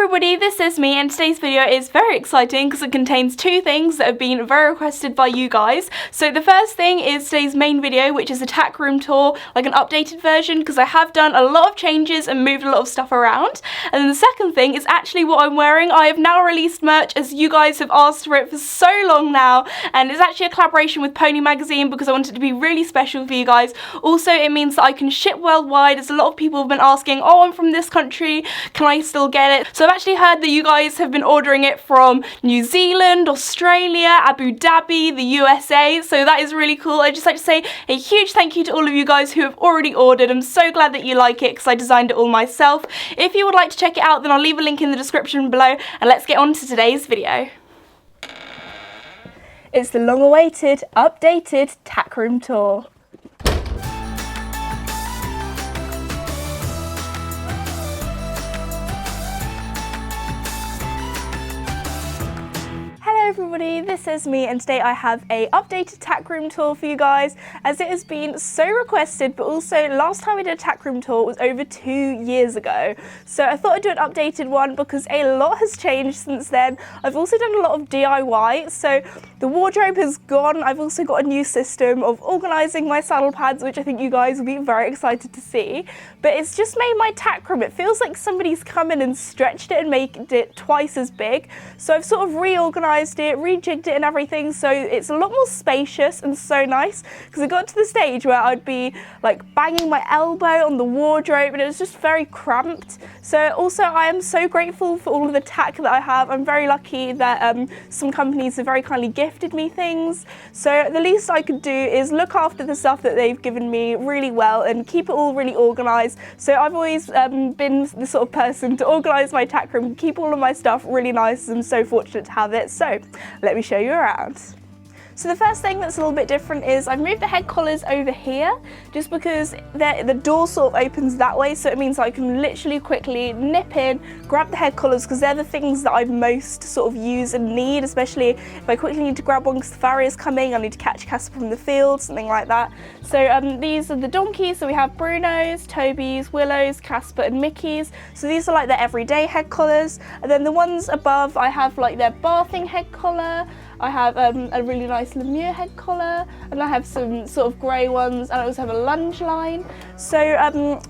everybody, this is me, and today's video is very exciting because it contains two things that have been very requested by you guys. So the first thing is today's main video, which is a tack room tour, like an updated version, because I have done a lot of changes and moved a lot of stuff around. And then the second thing is actually what I'm wearing. I have now released merch as you guys have asked for it for so long now, and it's actually a collaboration with Pony magazine because I want it to be really special for you guys. Also, it means that I can ship worldwide, as a lot of people have been asking, oh, I'm from this country, can I still get it? So I've actually heard that you guys have been ordering it from New Zealand, Australia, Abu Dhabi, the USA, so that is really cool. I'd just like to say a huge thank you to all of you guys who have already ordered. I'm so glad that you like it because I designed it all myself. If you would like to check it out, then I'll leave a link in the description below, and let's get on to today's video. It's the long-awaited, updated tack room tour. Everybody, this is me, and today I have a updated tack room tour for you guys, as it has been so requested, but also last time I did a tack room tour was over 2 years ago, so I thought I'd do an updated one because a lot has changed since then. I've also done a lot of DIY, so the wardrobe has gone. I've also got a new system of organising my saddle pads, which I think you guys will be very excited to see, but it's just made my tack room, it feels like somebody's come in and stretched it and made it twice as big, so I've sort of reorganised it, rejigged it and everything, so it's a lot more spacious and so nice, because it got to the stage where I'd be like banging my elbow on the wardrobe and it was just very cramped. So also I am so grateful for all of the tack that I have. I'm very lucky that some companies have very kindly gifted me things, so the least I could do is look after the stuff that they've given me really well and keep it all really organised. So I've always been the sort of person to organise my tack room, keep all of my stuff really nice. I'm so fortunate to have it, so let me show you around. So the first thing that's a little bit different is I've moved the head collars over here, just because the door sort of opens that way, so it means I can literally quickly nip in, grab the head collars, because they're the things that I most sort of use and need, especially if I quickly need to grab one because the farrier's coming, I need to catch Casper from the field, something like that. So these are the donkeys, so we have Bruno's, Toby's, Willow's, Casper and Mickey's, so these are like their everyday head collars, and then the ones above I have like their bathing head collar, I have a really nice Lemure head collar, and I have some sort of grey ones, and I also have a lunge line. So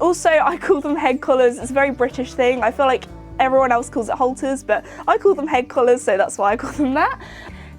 also I call them head collars. It's a very British thing. I feel like everyone else calls it halters, but I call them head collars, so that's why I call them that.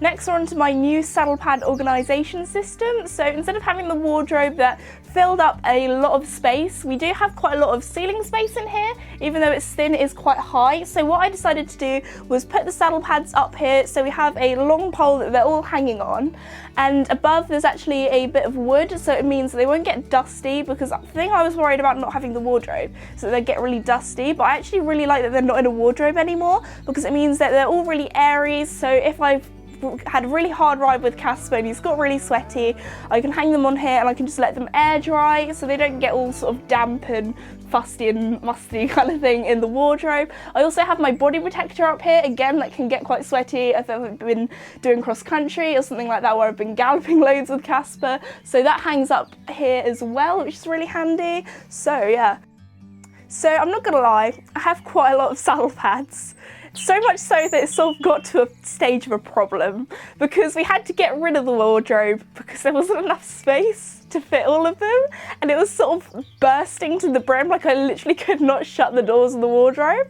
Next, we're on to my new saddle pad organisation system. So instead of having the wardrobe that filled up a lot of space, we do have quite a lot of ceiling space in here, even though it's thin, it is quite high. So what I decided to do was put the saddle pads up here, so we have a long pole that they're all hanging on, and above there's actually a bit of wood, so it means that they won't get dusty, because the thing I was worried about not having the wardrobe, so they get really dusty, but I actually really like that they're not in a wardrobe anymore, because it means that they're all really airy, so if I've had a really hard ride with Casper and he's got really sweaty, I can hang them on here and I can just let them air dry so they don't get all sort of damp and fusty and musty kind of thing in the wardrobe. I also have my body protector up here, again, that can get quite sweaty if I've been doing cross country or something like that where I've been galloping loads with Casper, so that hangs up here as well, which is really handy. So yeah, so I'm not gonna lie, I have quite a lot of saddle pads. So much so that it sort of got to a stage of a problem, because we had to get rid of the wardrobe because there wasn't enough space to fit all of them, and it was sort of bursting to the brim, like I literally could not shut the doors of the wardrobe.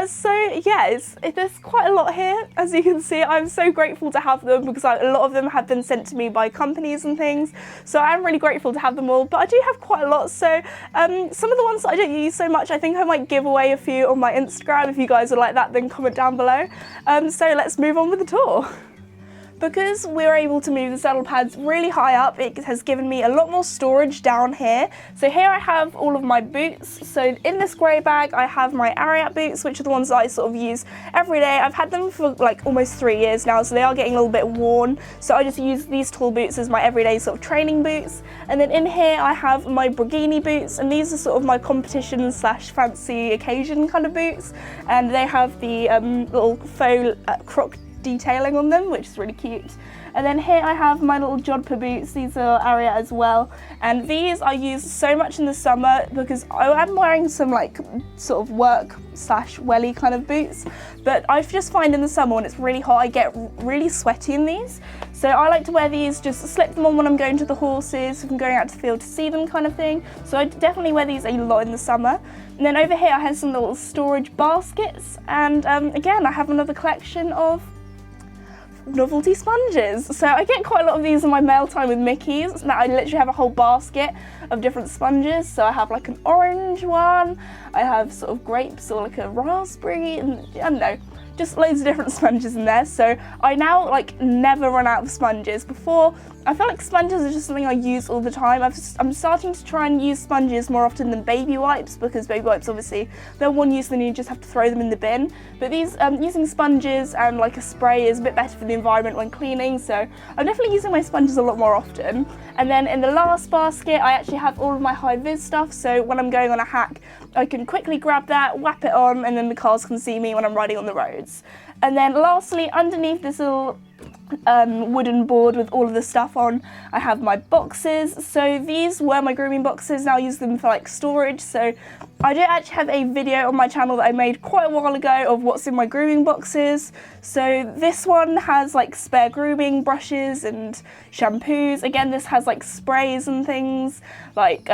So yeah, there's quite a lot here, as you can see. I'm so grateful to have them because a lot of them have been sent to me by companies and things, so I'm really grateful to have them all, but I do have quite a lot. So some of the ones that I don't use so much, I think I might give away a few on my Instagram. If you guys would like that, then comment down below. So let's move on with the tour. Because we're able to move the saddle pads really high up, it has given me a lot more storage down here. So here I have all of my boots. So in this grey bag I have my Ariat boots, which are the ones that I sort of use every day. I've had them for like almost 3 years now, so they are getting a little bit worn. So I just use these tall boots as my everyday sort of training boots. And then in here I have my Brigini boots, and these are sort of my competition slash fancy occasion kind of boots. And they have the little faux croc detailing on them, which is really cute. And then here I have my little jodhpur boots. These are Aria as well, and these I use so much in the summer because I am wearing some like sort of work / welly kind of boots, but I just find in the summer when it's really hot I get really sweaty in these, so I like to wear these, just slip them on when I'm going to the horses, if I'm going out to the field to see them kind of thing. So I definitely wear these a lot in the summer. And then over here I have some little storage baskets, and again I have another collection of novelty sponges. So I get quite a lot of these in my mail time with Mickeys, that I literally have a whole basket of different sponges. So I have like an orange one, I have sort of grapes or like a raspberry, and I don't know, just loads of different sponges in there. So I now like never run out of sponges. Before, I feel like sponges are just something I use all the time. I'm starting to try and use sponges more often than baby wipes, because baby wipes obviously they're one use and you just have to throw them in the bin. But these using sponges and like a spray is a bit better for the environment when cleaning, so I'm definitely using my sponges a lot more often. And then in the last basket I actually have all of my high vis stuff, so when I'm going on a hack I can quickly grab that, whap it on, and then the cars can see me when I'm riding on the roads. And then lastly, underneath this little wooden board with all of the stuff on, I have my boxes. So these were my grooming boxes, now I use them for like storage. So I do actually have a video on my channel that I made quite a while ago of what's in my grooming boxes. So this one has like spare grooming brushes and shampoos. Again, this has like sprays and things like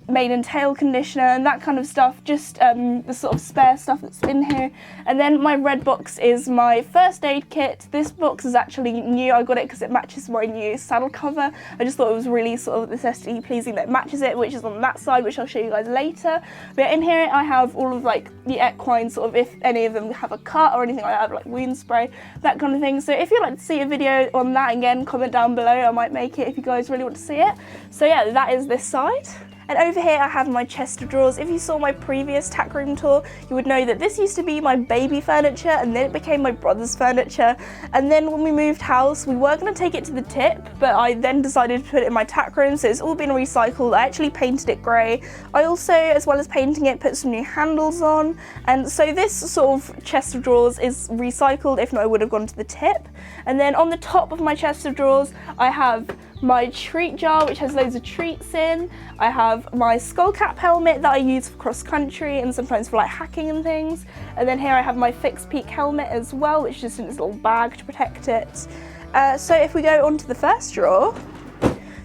mane and tail conditioner and that kind of stuff, just the sort of spare stuff that's in here. And then my red box is my first aid kit. This box is actually new, I got it because it matches my new saddle cover. I just thought it was really sort of aesthetically pleasing that it matches it, which is on that side, which I'll show you guys later. But in here I have all of like the equine, sort of if any of them have a cut or anything like that, I have like wound spray, that kind of thing. So if you'd like to see a video on that, again, comment down below, I might make it if you guys really want to see it. So yeah, that is this side. And over here I have my chest of drawers. If you saw my previous tack room tour, you would know that this used to be my baby furniture, and then it became my brother's furniture. And then when we moved house, we were going to take it to the tip, but I then decided to put it in my tack room, so it's all been recycled. I actually painted it grey. I also, as well as painting it, put some new handles on. And so this sort of chest of drawers is recycled, if not it would have gone to the tip. And then on the top of my chest of drawers, I have my treat jar, which has loads of treats in. I have my skull cap helmet that I use for cross country and sometimes for like hacking and things. And then here I have my fixed peak helmet as well, which is just in this little bag to protect it. So if we go on to the first drawer,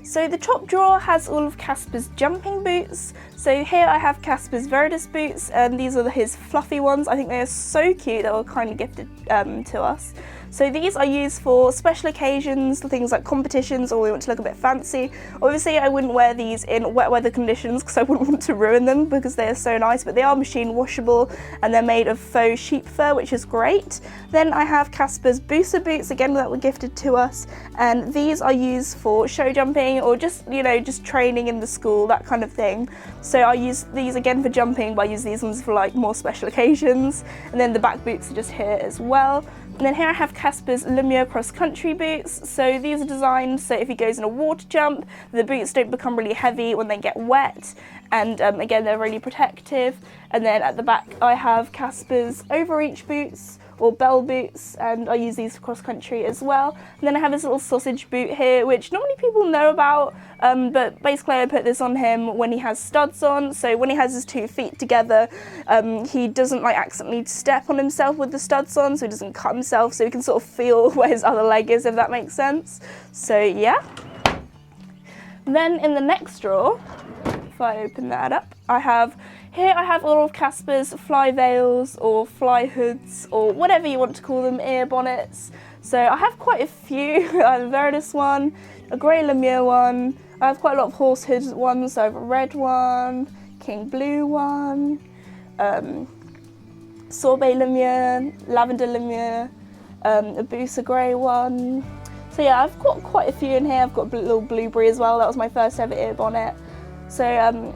so the top drawer has all of Casper's jumping boots. So here I have Casper's Bridles boots, and these are his fluffy ones. I think they are so cute, they were kindly gifted to us. So these I use for special occasions, things like competitions, or we want to look a bit fancy. Obviously I wouldn't wear these in wet weather conditions because I wouldn't want to ruin them because they are so nice, but they are machine washable and they're made of faux sheep fur, which is great. Then I have Casper's Booster boots, again that were gifted to us, and these I use for show jumping or just, you know, just training in the school, that kind of thing. So I use these again for jumping, but I use these ones for like more special occasions. And then the back boots are just here as well. And then here I have Casper's LEWES cross country boots. So these are designed so if he goes in a water jump, the boots don't become really heavy when they get wet. And again, they're really protective. And then at the back, I have Casper's overreach boots or bell boots, and I use these for cross country as well. And then I have this little sausage boot here, which not many people know about, but basically I put this on him when he has studs on. So when he has his 2 feet together, he doesn't like accidentally step on himself with the studs on, so he doesn't cut himself, so he can sort of feel where his other leg is, if that makes sense. So yeah. Then in the next drawer, if I open that up, I have all of Casper's fly veils or fly hoods or whatever you want to call them, ear bonnets. So I have quite a few. I have a Bridles one, a grey LEWES one. I have quite a lot of horse hood ones. So I have a red one, king blue one, sorbet LEWES, lavender LEWES, a Booster grey one. So yeah, I've got quite a few in here. I've got a little blueberry as well. That was my first ever ear bonnet. So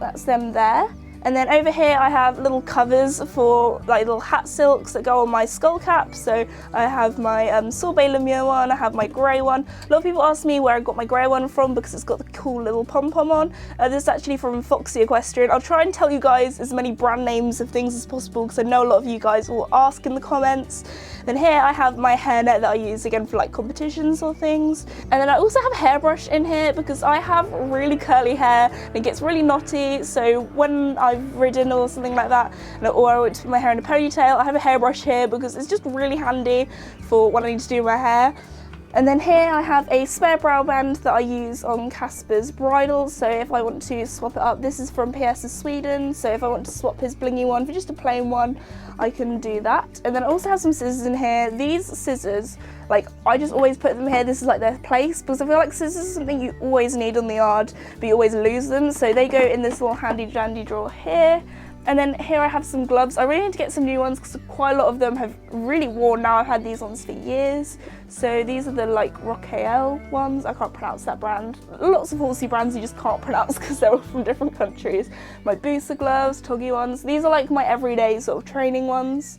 that's them there. And then over here I have little covers for like little hat silks that go on my skull cap. So I have my sorbet lemure one, I have my grey one. A lot of people ask me where I got my grey one from because it's got the cool little pom-pom on. This is actually from Foxy Equestrian. I'll try and tell you guys as many brand names of things as possible because I know a lot of you guys will ask in the comments. Then here I have my hairnet that I use again for like competitions or things. And then I also have a hairbrush in here because I have really curly hair and it gets really knotty. So when I've ridden or something like that, or I want to put my hair in a ponytail, I have a hairbrush here because it's just really handy for when I need to do my hair. And then here I have a spare brow band that I use on Casper's Bridles. So if I want to swap it up, this is from PS Sweden. So if I want to swap his blingy one for just a plain one, I can do that. And then I also have some scissors in here. These scissors, like I just always put them here. This is like their place because I feel like scissors is something you always need on the yard, but you always lose them. So they go in this little handy dandy drawer here. And then here I have some gloves. I really need to get some new ones because quite a lot of them have really worn now. I've had these ones for years. So these are the like Rocael ones. I can't pronounce that brand. Lots of horsey brands you just can't pronounce because they're all from different countries. My Booster gloves, Toggy ones. These are like my everyday sort of training ones.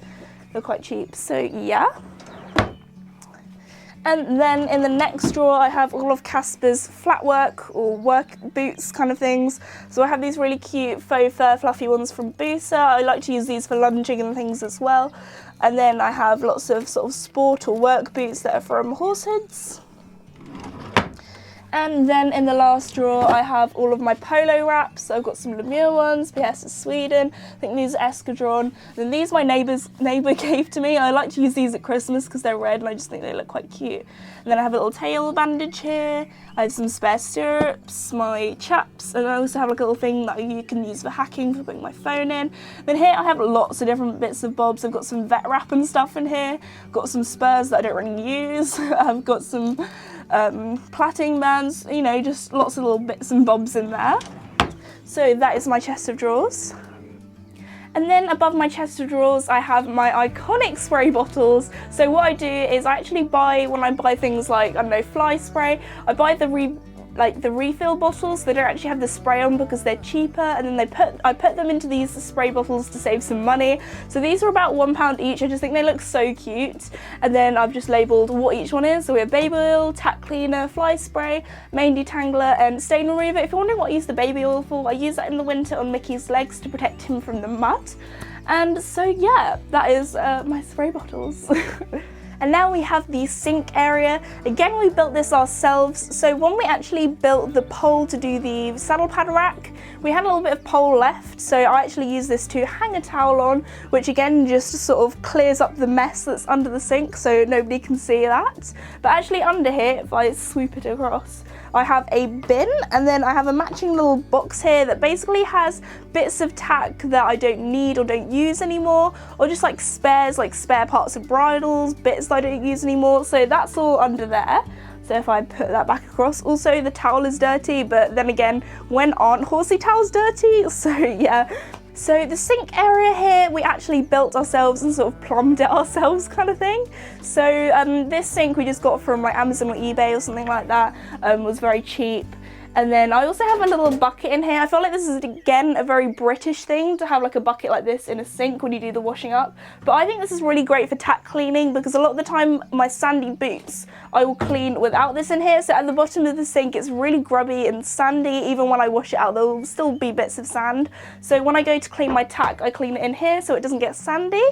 They're quite cheap. So yeah. And then in the next drawer I have all of Casper's flat work or work boots kind of things. So I have these really cute faux fur fluffy ones from Booster. I like to use these for lunging and things as well. And then I have lots of sort of sport or work boots that are from Horsehoods. And then in the last drawer I have all of my polo wraps. So I've got some Lemure ones, PS Sweden, I think these are Escadron. Then these my neighbour gave to me. I like to use these at Christmas because they're red and I just think they look quite cute. And then I have a little tail bandage here. I have some spare stirrups, my chaps, and I also have like a little thing that you can use for hacking for putting my phone in. Then here I have lots of different bits of bobs. I've got some vet wrap and stuff in here. I've got some spurs that I don't really use. I've got some plaiting bands, you know, just lots of little bits and bobs in there. So that is my chest of drawers. And then above my chest of drawers I have my iconic spray bottles. So what I do is I actually buy, when I buy things like, I don't know, fly spray, I buy the refill bottles. They don't actually have the spray on because they're cheaper, and then I put them into these spray bottles to save some money. So these are about £1 each. I just think they look so cute. And then I've just labelled what each one is. So we have baby oil, tack cleaner, fly spray, mane detangler and stain remover. If you're wondering what I use the baby oil for, I use that in the winter on Mickey's legs to protect him from the mud. And so yeah, that is my spray bottles. And now we have the sink area. Again, we built this ourselves. So when we actually built the pole to do the saddle pad rack, we had a little bit of pole left. So I actually used this to hang a towel on, which again, just sort of clears up the mess that's under the sink so nobody can see that. But actually under here, if I swoop it across, I have a bin, and then I have a matching little box here that basically has bits of tack that I don't need or don't use anymore, or just like spares, like spare parts of bridles, bits that I don't use anymore. So that's all under there. So if I put that back across, also the towel is dirty, but then again, when aren't horsey towels dirty? So yeah. So the sink area here, we actually built ourselves and sort of plumbed it ourselves kind of thing. So this sink we just got from like Amazon or eBay or something like that, was very cheap. And then I also have a little bucket in here. I feel like this is, again, a very British thing to have like a bucket like this in a sink when you do the washing up. But I think this is really great for tack cleaning because a lot of the time my sandy boots I will clean without this in here. So at the bottom of the sink it's really grubby and sandy. Even when I wash it out there will still be bits of sand. So when I go to clean my tack I clean it in here so it doesn't get sandy.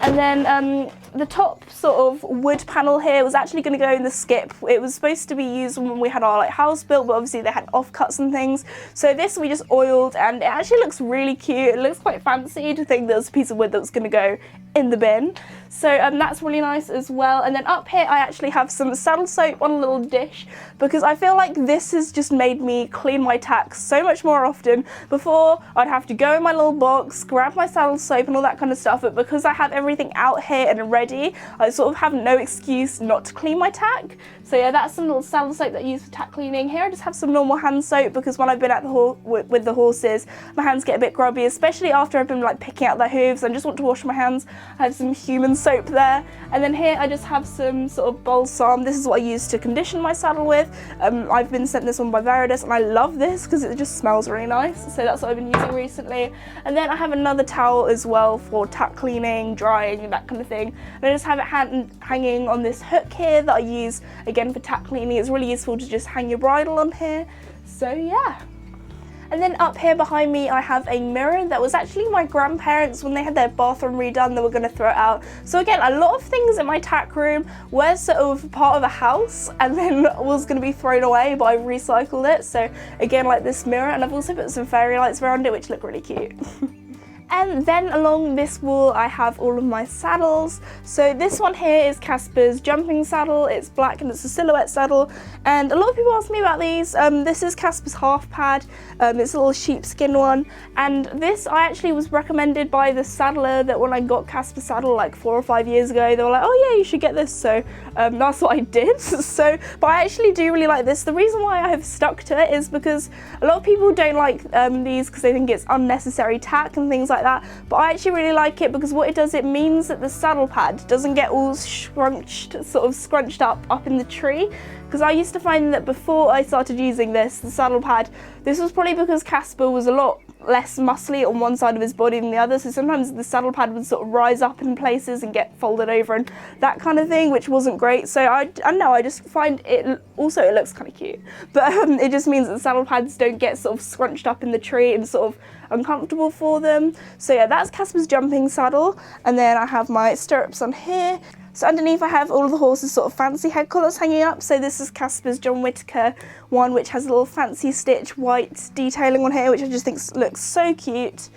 And then the top sort of wood panel here was actually going to go in the skip. It was supposed to be used when we had our like house built, but obviously they had offcuts and things. So this we just oiled and it actually looks really cute. It looks quite fancy to think there's a piece of wood that was going to go in the bin. So that's really nice as well. And then up here I actually have some saddle soap on a little dish because I feel like this has just made me clean my tack so much more often. Before I'd have to go in my little box, grab my saddle soap and all that kind of stuff, but because I have everything out here and ready, I sort of have no excuse not to clean my tack. So yeah, that's some little saddle soap that I use for tack cleaning. Here I just have some normal hand soap because when I've been at the with the horses, my hands get a bit grubby, especially after I've been like picking out their hooves and just want to wash my hands. I have some human soap there. And then here I just have some sort of balsam. This is what I use to condition my saddle with. I've been sent this one by Bridles and I love this because it just smells really nice. So that's what I've been using recently. And then I have another towel as well for tack cleaning, drying, that kind of thing. And I just have it hanging on this hook here that I use again for tack cleaning. It's really useful to just hang your bridle on here. So yeah. And then up here behind me I have a mirror that was actually my grandparents, when they had their bathroom redone, they were going to throw it out. So again, a lot of things in my tack room were sort of part of a house and then was going to be thrown away, but I've recycled it. So again, like this mirror, and I've also put some fairy lights around it which look really cute. And then along this wall I have all of my saddles. So this one here is Casper's jumping saddle. It's black and it's a silhouette saddle, and a lot of people ask me about these. This is Casper's half pad. It's a little sheepskin one, and this I actually was recommended by the saddler that when I got Casper's saddle like 4 or 5 years ago, they were like, oh yeah, you should get this. So that's what I did. So, but I actually do really like this. The reason why I have stuck to it is because a lot of people don't like these because they think it's unnecessary tack and things like that, but I actually really like it because what it does, it means that the saddle pad doesn't get all scrunched up in the tree. Because I used to find that before I started using this, the saddle pad, this was probably because Casper was a lot less muscly on one side of his body than the other, so sometimes the saddle pad would sort of rise up in places and get folded over and that kind of thing, which wasn't great. So I don't know, I just find it, also it looks kind of cute, but it just means that the saddle pads don't get sort of scrunched up in the tree and sort of uncomfortable for them. So yeah, that's Casper's jumping saddle, and then I have my stirrups on here. So underneath I have all of the horses' sort of fancy head collars hanging up. So this is Casper's John Whittaker one, which has a little fancy stitch white detailing on here, which I just think looks so cute.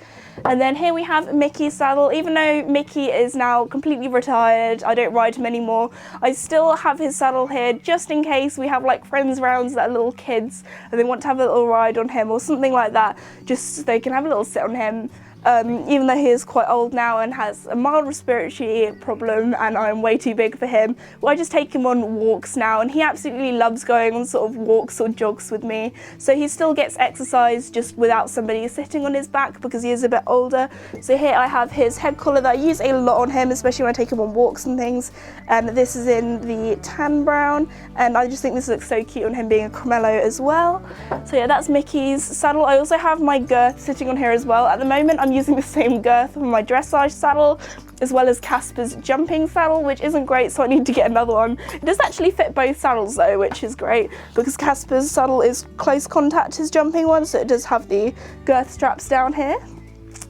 And then here we have Mickey's saddle. Even though Mickey is now completely retired, I don't ride him anymore, I still have his saddle here just in case we have like friends rounds that are little kids and they want to have a little ride on him or something like that, just so they can have a little sit on him. Even though he is quite old now and has a mild respiratory problem and I'm way too big for him, well, I just take him on walks now, and he absolutely loves going on sort of walks or jogs with me. So he still gets exercise just without somebody sitting on his back because he is a bit older. So here I have his head collar that I use a lot on him, especially when I take him on walks and things. And this is in the tan brown, and I just think this looks so cute on him being a cremello as well. So yeah, that's Mickey's saddle. I also have my girth sitting on here as well. At the moment I'm using the same girth for my dressage saddle as well as Casper's jumping saddle, which isn't great, so I need to get another one. It does actually fit both saddles though, which is great because Casper's saddle is close contact his jumping one, so it does have the girth straps down here.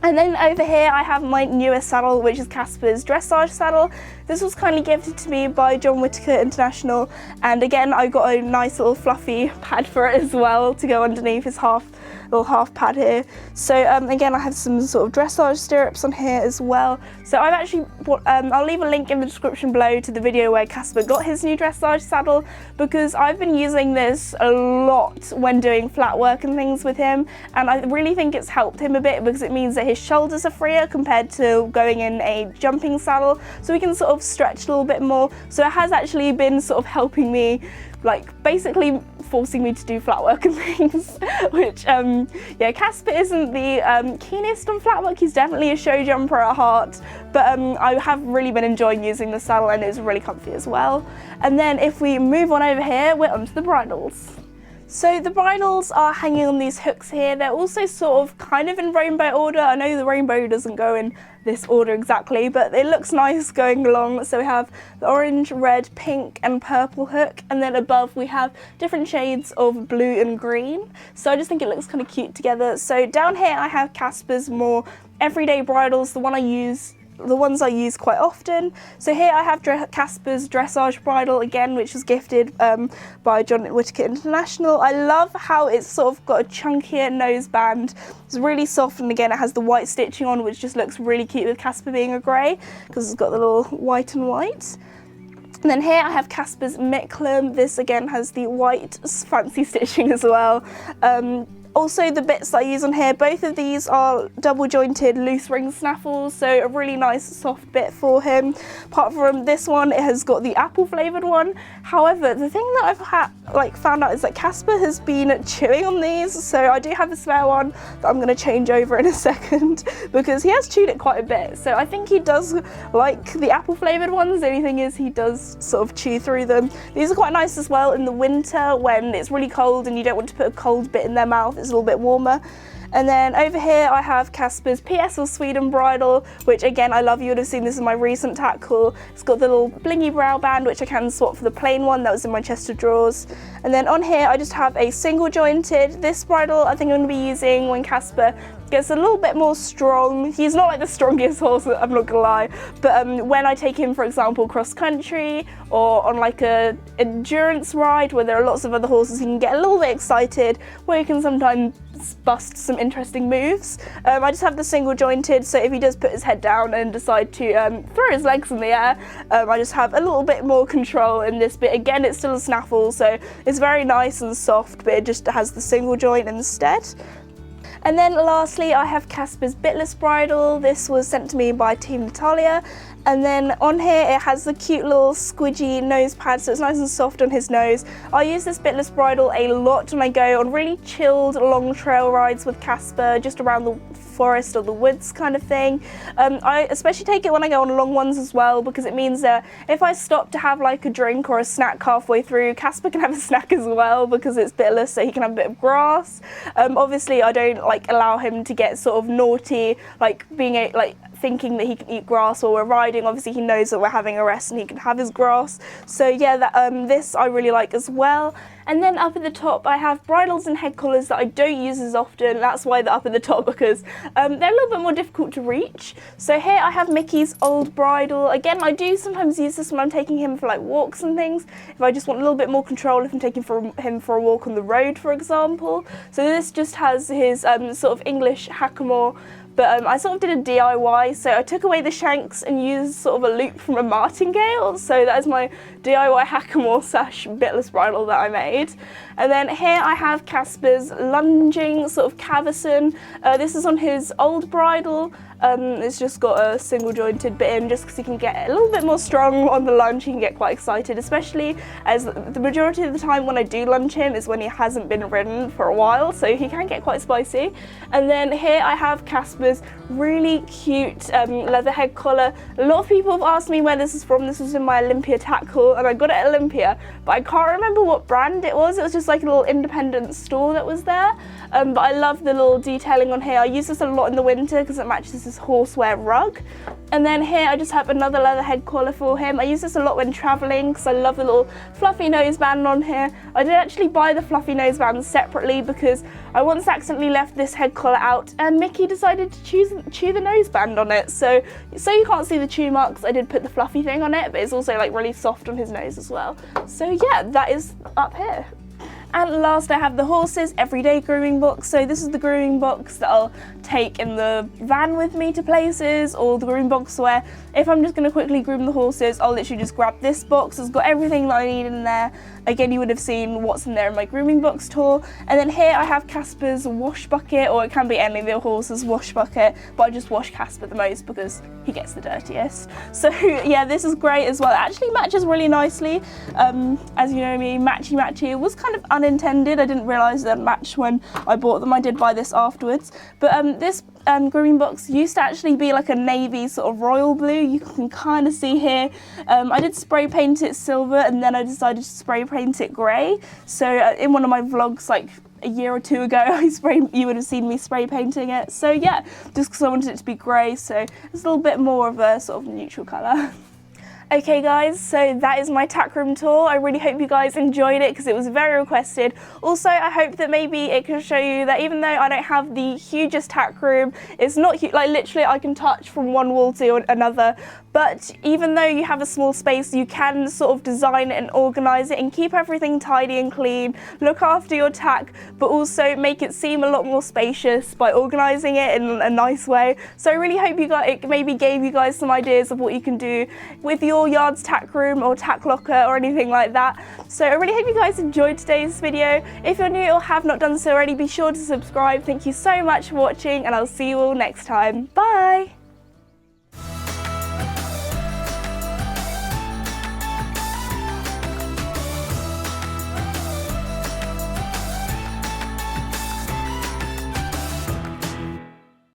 And then over here I have my newest saddle, which is Casper's dressage saddle. This was kindly gifted to me by John Whittaker International, and again I got a nice little fluffy pad for it as well to go underneath his little half pad here. So again I have some sort of dressage stirrups on here as well. So I've actually I'll leave a link in the description below to the video where Casper got his new dressage saddle, because I've been using this a lot when doing flat work and things with him, and I really think it's helped him a bit because it means that his shoulders are freer compared to going in a jumping saddle, so we can sort of stretch a little bit more. So it has actually been sort of helping me, like basically forcing me to do flat work and things, which yeah, Casper isn't the keenest on flat work. He's definitely a show jumper at heart, but I have really been enjoying using the saddle and it's really comfy as well. And then if we move on over here, we're onto the bridles. So the bridles are hanging on these hooks here. They're also sort of kind of in rainbow order. I know the rainbow doesn't go in this order exactly, but it looks nice going along. So we have the orange, red, pink and purple hook, and then above we have different shades of blue and green. So I just think it looks kind of cute together. So down here I have Casper's more everyday bridles, the ones I use quite often. So here I have Casper's dressage bridle again, which was gifted by John Whittaker International. I love how it's sort of got a chunkier noseband. It's really soft, and again it has the white stitching on, which just looks really cute with Casper being a grey because it's got the little white and white. And then here I have Casper's Micklem. This again has the white fancy stitching as well. Also, the bits that I use on here, both of these are double jointed loose ring snaffles, so a really nice soft bit for him. Apart from this one, it has got the apple flavoured one. However, the thing that I've found out is that Casper has been chewing on these, so I do have a spare one that I'm going to change over in a second because he has chewed it quite a bit. So I think he does like the apple flavoured ones. The only thing is he does sort of chew through them. These are quite nice as well in the winter when it's really cold and you don't want to put a cold bit in their mouth. It's a little bit warmer. And then over here I have Casper's PS or Sweden bridle, which again I love. You would have seen this in my recent tack haul. It's got the little blingy brow band, which I can swap for the plain one that was in my chest of drawers. And then on here I just have a single jointed. This bridle I think I'm going to be using when Casper gets a little bit more strong. He's not like the strongest horse, I'm not gonna lie, but when I take him, for example, cross country or on like a endurance ride where there are lots of other horses, he can get a little bit excited, where he can sometimes bust some interesting moves. I just have the single jointed, so if he does put his head down and decide to throw his legs in the air, I just have a little bit more control in this bit. Again, it's still a snaffle, so it's very nice and soft, but it just has the single joint instead. And then lastly, I have Casper's bitless bridle. This was sent to me by Team Natalia. And then on here it has the cute little squidgy nose pad, so it's nice and soft on his nose. I use this bitless bridle a lot when I go on really chilled long trail rides with Casper, just around the forest or the woods kind of thing. I especially take it when I go on long ones as well, because it means that if I stop to have like a drink or a snack halfway through, Casper can have a snack as well because it's bitless, so he can have a bit of grass. Obviously I don't like allow him to get sort of naughty, like thinking that he can eat grass while we're riding. Obviously he knows that we're having a rest and he can have his grass. So yeah, this I really like as well. And then up at the top I have bridles and head collars that I don't use as often. That's why they're up at the top, because they're a little bit more difficult to reach. So here I have Mickey's old bridle. Again, I do sometimes use this when I'm taking him for like walks and things, if I just want a little bit more control, if I'm taking him for a walk on the road, for example. So this just has his sort of English hackamore, but I sort of did a DIY, so I took away the shanks and used sort of a loop from a martingale. So that is my DIY hackamore / bitless bridle that I made. And then here I have Casper's lunging sort of cavesson. This is on his old bridle. It's just got a single jointed bit in, just because he can get a little bit more strong on the lunge. He can get quite excited, especially as the majority of the time when I do lunge him is when he hasn't been ridden for a while, so he can get quite spicy. And then here I have Casper's really cute leather head collar. A lot of people have asked me where this is from. This was in my Olympia tack haul, and I got it at Olympia, but I can't remember what brand it was. It was just like a little independent store that was there. But I love the little detailing on here. I use this a lot in the winter because it matches his horseware rug. And then here I just have another leather head collar for him. I use this a lot when traveling because I love the little fluffy noseband on here. I did actually buy the fluffy noseband separately because I once accidentally left this head collar out and Mickey decided to chew the noseband on it. So you can't see the chew marks. I did put the fluffy thing on it, but it's also like really soft on his nose as well. So yeah, that is up here. And last I have the horses everyday grooming box. So this is the grooming box that I'll take in the van with me to places, or the grooming box where if I'm just going to quickly groom the horses, I'll literally just grab this box. It's got everything that I need in there. Again, you would have seen what's in there in my grooming box tour. And then here I have Casper's wash bucket, or it can be any of the horses' wash bucket, but I just wash Casper the most because he gets the dirtiest. So yeah, this is great as well. It actually matches really nicely. As you know me, matchy. It was kind of unintended. I didn't realise that match when I bought them. I did buy this afterwards. But this grooming box used to actually be like a navy sort of royal blue. You can kind of see here. I did spray paint it silver, and then I decided to spray paint it grey. So in one of my vlogs like a year or two ago, you would have seen me spray painting it. So yeah, just because I wanted it to be grey, so it's a little bit more of a sort of neutral colour. Okay guys, so that is my tack room tour. I really hope you guys enjoyed it because it was very requested. Also, I hope that maybe it can show you that even though I don't have the hugest tack room, it's not like literally I can touch from one wall to another, but even though you have a small space, you can sort of design it and organize it and keep everything tidy and clean, look after your tack, but also make it seem a lot more spacious by organizing it in a nice way. So I really hope it maybe gave you guys some ideas of what you can do with your yard's tack room or tack locker or anything like that. So I really hope you guys enjoyed today's video. If you're new or have not done so already, be sure to subscribe. Thank you so much for watching, and I'll see you all next time. Bye!